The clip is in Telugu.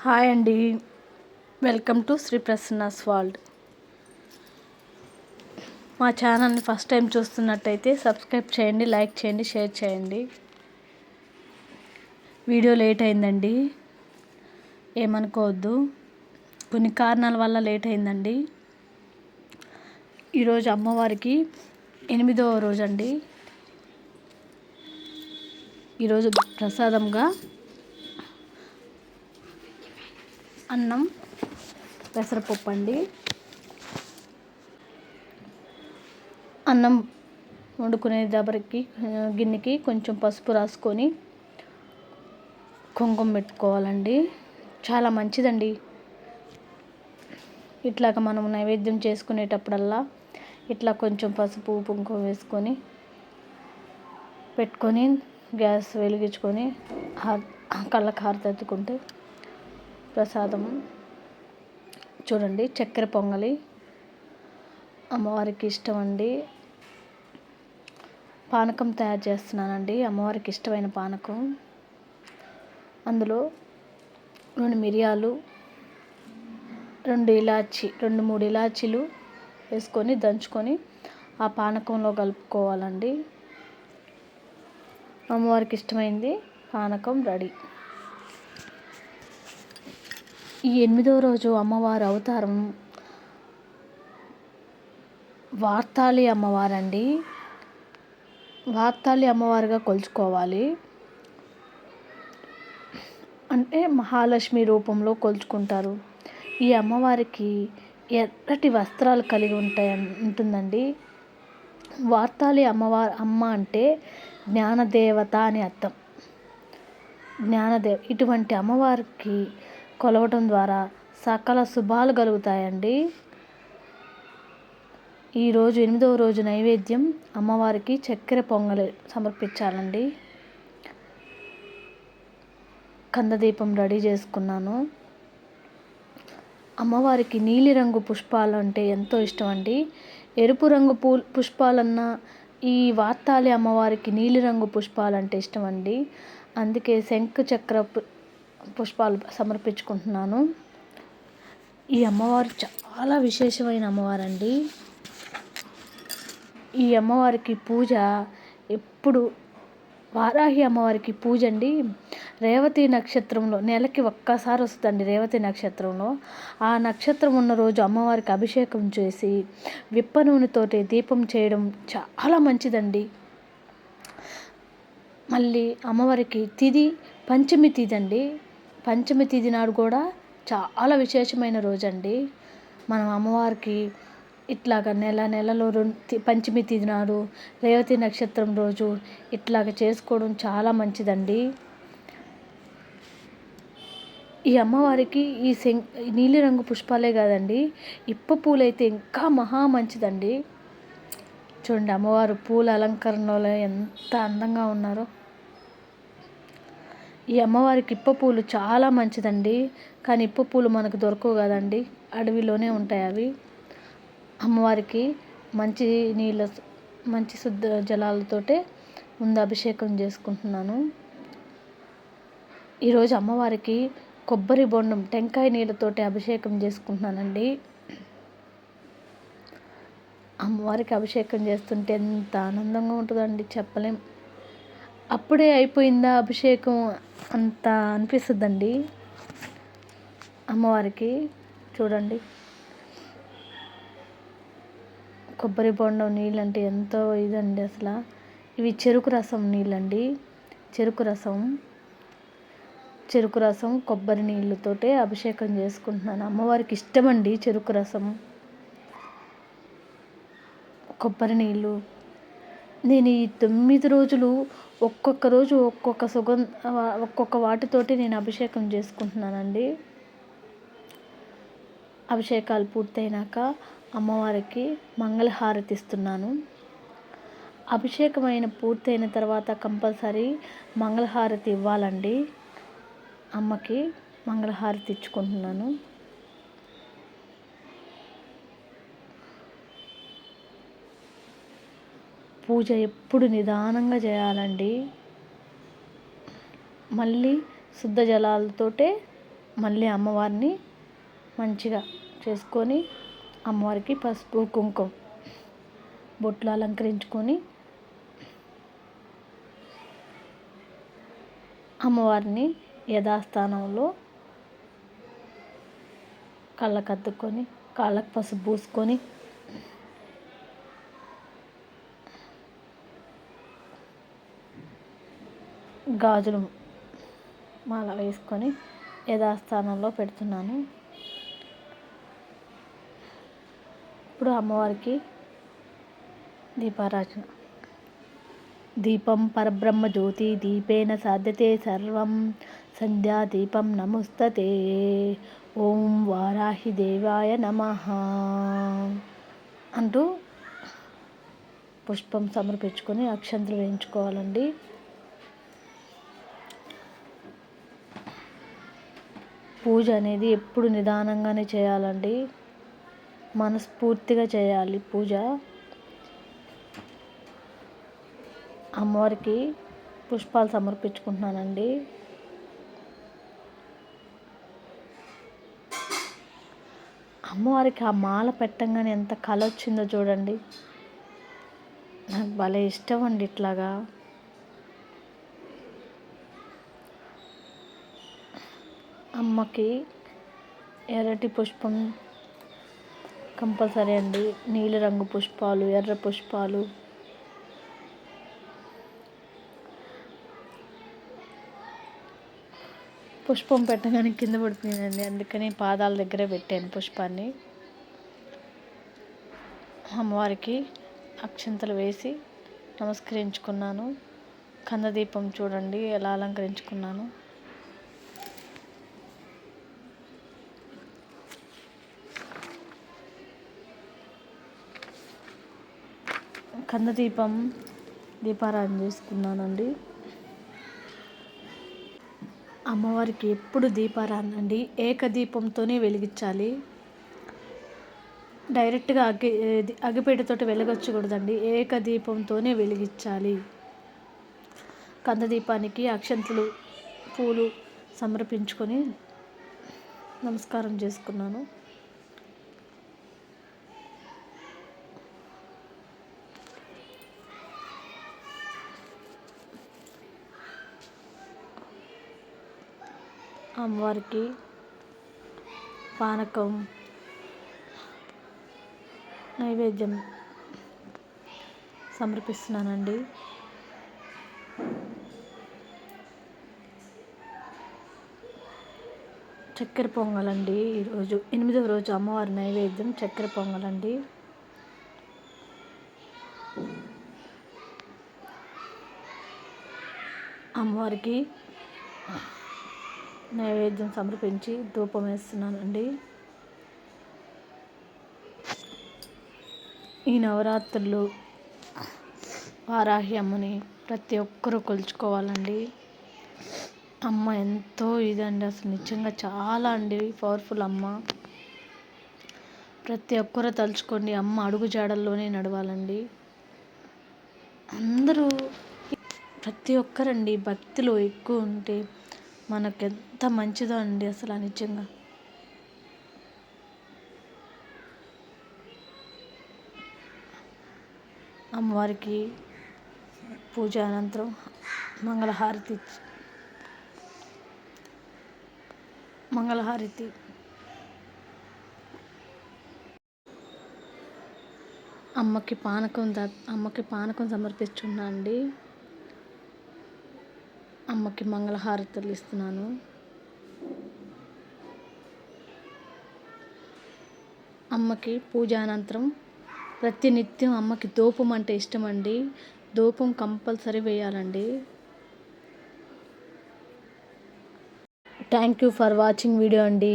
హాయ్ అండి, welcome to Shri Prasanna's world. మా ఛానల్ని ఫస్ట్ టైం చూస్తున్నట్టయితే సబ్స్క్రైబ్ చేయండి, లైక్ చేయండి, షేర్ చేయండి. వీడియో లేట్ అయిందండి, ఏమనుకోవద్దు. కొన్ని కారణాల వల్ల లేట్ అయిందండి. ఈరోజు అమ్మవారికి 8వ రోజు అండి. ఈరోజు ప్రసాదంగా అన్నం, పెసరపప్పు అండి. అన్నం వండుకునే దబరికి గిన్నెకి కొంచెం పసుపు రాసుకొని కుంకుమ పెట్టుకోవాలండి. చాలా మంచిదండి. ఇట్లాగ మనం నైవేద్యం చేసుకునేటప్పుడల్లా ఇట్లా కొంచెం పసుపు కుంకుమ వేసుకొని పెట్టుకొని గ్యాస్ వెలిగించుకొని కళ్ళకి హారతెత్తుకుంటే ప్రసాదం. చూడండి, చక్కెర పొంగలి అమ్మవారికి ఇష్టం అండి. పానకం తయారు చేస్తున్నానండి, అమ్మవారికి ఇష్టమైన పానకం. అందులో 2 మిరియాలు, 2-3 ఇలాచీలు వేసుకొని దంచుకొని ఆ పానకంలో కలుపుకోవాలండి. అమ్మవారికి ఇష్టమైంది పానకం రెడీ. ఈ 8వ రోజు అమ్మవారి అవతారం వార్తాళి అమ్మవారండి. వార్తాళి అమ్మవారుగా కొలుచుకోవాలి. అంటే మహాలక్ష్మి రూపంలో కొలుచుకుంటారు. ఈ అమ్మవారికి ఎర్రటి వస్త్రాలు కలిగి ఉంటుందండి. వార్తాళి అమ్మ అంటే జ్ఞానదేవత అని అర్థం. ఇటువంటి అమ్మవారికి కొలవటం ద్వారా సకల శుభాలు కలుగుతాయండి. ఈరోజు 8వ రోజు నైవేద్యం అమ్మవారికి చక్కెర పొంగలి సమర్పించాలండి. కందదీపం రెడీ చేసుకున్నాను. అమ్మవారికి నీలిరంగు పుష్పాలు అంటే ఎంతో ఇష్టం అండి. ఎరుపు రంగు పుష్పాలన్నా ఈ వార్తాళి అమ్మవారికి నీలిరంగు పుష్పాలు అంటే ఇష్టం అండి. అందుకే శంఖ చక్ర పుష్పాలు సమర్పించుకుంటున్నాను. ఈ అమ్మవారు చాలా విశేషమైన అమ్మవారండి. ఈ అమ్మవారికి పూజ ఎప్పుడు వారాహి అమ్మవారికి పూజ అండి రేవతి నక్షత్రంలో నెలకి ఒక్కసారి వస్తుందండి. రేవతి నక్షత్రంలో ఆ నక్షత్రం ఉన్న రోజు అమ్మవారికి అభిషేకం చేసి విప్ప నూనెతోటి దీపం చేయడం చాలా మంచిదండి. మళ్ళీ అమ్మవారికి తిథి పంచమి తిథి అండి. పంచమి తిథి నాడు కూడా చాలా విశేషమైన రోజండి. మనం అమ్మవారికి ఇట్లాగ నెలలో పంచమి తిథి నాడు రేవతి నక్షత్రం రోజు ఇట్లాగ చేసుకోవడం చాలా మంచిదండి. ఈ అమ్మవారికి ఈ నీలిరంగు పుష్పాలే కాదండి, ఇప్ప పూలైతే ఇంకా మహా మంచిదండి. చూడండి, అమ్మవారు పూల అలంకరణలో ఎంత అందంగా ఉన్నారో. ఈ అమ్మవారికి ఇప్ప పూలు చాలా మంచిదండి. కానీ ఇప్ప పూలు మనకు దొరకవు కదండి, అడవిలోనే ఉంటాయి అవి. అమ్మవారికి మంచి శుద్ధ జలాలతోటే ముందు అభిషేకం చేసుకుంటున్నాను. ఈరోజు అమ్మవారికి కొబ్బరి బొండం టెంకాయ నీళ్ళతోటి అభిషేకం చేసుకుంటున్నానండి. అమ్మవారికి అభిషేకం చేస్తుంటే ఎంత ఆనందంగా ఉంటుందండి, చెప్పలేం. అప్పుడే అయిపోయిందా అభిషేకం అంత అనిపిస్తుందండి అమ్మవారికి. చూడండి, కొబ్బరి బొండం నీళ్ళంటే ఎంతో ఇదండి అసలు. ఇవి చెరుకు రసం నీళ్ళండి. చెరుకు రసం కొబ్బరి నీళ్ళతోటే అభిషేకం చేసుకుంటున్నాను. అమ్మవారికి ఇష్టమండి చెరుకు రసం, కొబ్బరి నీళ్ళు. నేను ఈ 9 రోజులు ఒక్కొక్క రోజు ఒక్కొక్క వాటితోటి నేను అభిషేకం చేసుకుంటున్నానండి. అభిషేకాలు పూర్తయినాక అమ్మవారికి మంగళహారతి ఇస్తున్నాను. అభిషేకమైన పూర్తయిన తర్వాత కంపల్సరీ మంగళహారతి ఇవ్వాలండి. అమ్మకి మంగళహారతి ఇచ్చుకుంటున్నాను. పూజ ఎప్పుడు నిదానంగా చేయాలండి. మళ్ళీ శుద్ధ జలాలతోటే మళ్ళీ అమ్మవారిని మంచిగా చేసుకొని అమ్మవారికి పసుపు కుంకుమ బొట్లు అలంకరించుకొని అమ్మవారిని యథాస్థానంలో కళ్ళకు అద్దుకొని కాళ్ళకు పసుపు పూసుకొని గాజులు మాల వేసుకొని యథాస్థానంలో పెడుతున్నాను. ఇప్పుడు అమ్మవారికి దీపారాధన. దీపం పరబ్రహ్మ జ్యోతి దీపేన సాధ్యతే సర్వం సంధ్యాదీపం నమస్తతే ఓం వారాహి దేవాయ నమః అంటూ పుష్పం సమర్పించుకొని అక్షంతలు వేయించుకోవాలండి. పూజ అనేది ఎప్పుడు నిదానంగానే చేయాలండి, మనస్ఫూర్తిగా చేయాలి పూజ. అమ్మవారికి పుష్పాలు సమర్పించుకుంటున్నానండి. అమ్మవారికి ఆ మాల పెట్టంగానే ఎంత కళ వచ్చిందో చూడండి. నాకు భలే ఇష్టం అండి ఇట్లాగా. అమ్మకి ఎర్రటి పుష్పం కంపల్సరీ అండి. నీలిరంగు పుష్పాలు, ఎర్ర పుష్పాలు, పుష్పం పెట్టగానే కింద పడిపోయిందండి, అందుకని పాదాల దగ్గరే పెట్టాను పుష్పాన్ని. అమ్మవారికి అక్షంతలు వేసి నమస్కరించుకున్నాను. కందదీపం చూడండి ఎలా అలంకరించుకున్నాను. కందదీపం దీపారాధన చేసుకున్నానండి. అమ్మవారికి ఎప్పుడు దీపారాధన అండి ఏకదీపంతోనే వెలిగించాలి. డైరెక్ట్గా అగ్గిపెట్టెతోటి వెలగొచ్చకూడదండి, ఏకదీపంతోనే వెలిగించాలి. కందదీపానికి అక్షంతలు పూలు సమర్పించుకొని నమస్కారం చేసుకున్నాను. అమ్మవారికి పానకం నైవేద్యం సమర్పిస్తున్నానండి. చక్కెర పొంగలండి. ఈరోజు 8వ రోజు అమ్మవారి నైవేద్యం చక్కెర పొంగలండి. అమ్మవారికి నైవేద్యం సమర్పించి ధూపం వేస్తున్నానండి. ఈ నవరాత్రులు వారాహి అమ్మని ప్రతి ఒక్కరూ కొలుచుకోవాలండి. అమ్మ ఎంతో ఇదండి, అసలు నిజంగా చాలా అండి పవర్ఫుల్ అమ్మ. ప్రతి ఒక్కరూ తలుచుకోండి, అమ్మ అడుగు జాడల్లోనే నడవాలండి. అందరూ ప్రతి ఒక్కరండి భక్తిలో ఎక్కువ ఉంటే మనకు ఎంత మంచిదో అండి అసలు నిజంగా. అమ్మవారికి పూజ అనంతరం మంగళహారతి అమ్మకి పానకం సమర్పిస్తున్నా అండి. అమ్మకి మంగళహారతులు ఇస్తున్నాను. అమ్మకి పూజ అనంతరం ప్రతినిత్యం అమ్మకి ధూపం అంటే ఇష్టం అండి, ధూపం కంపల్సరీ వేయాలండి. Thank you for watching video అండి.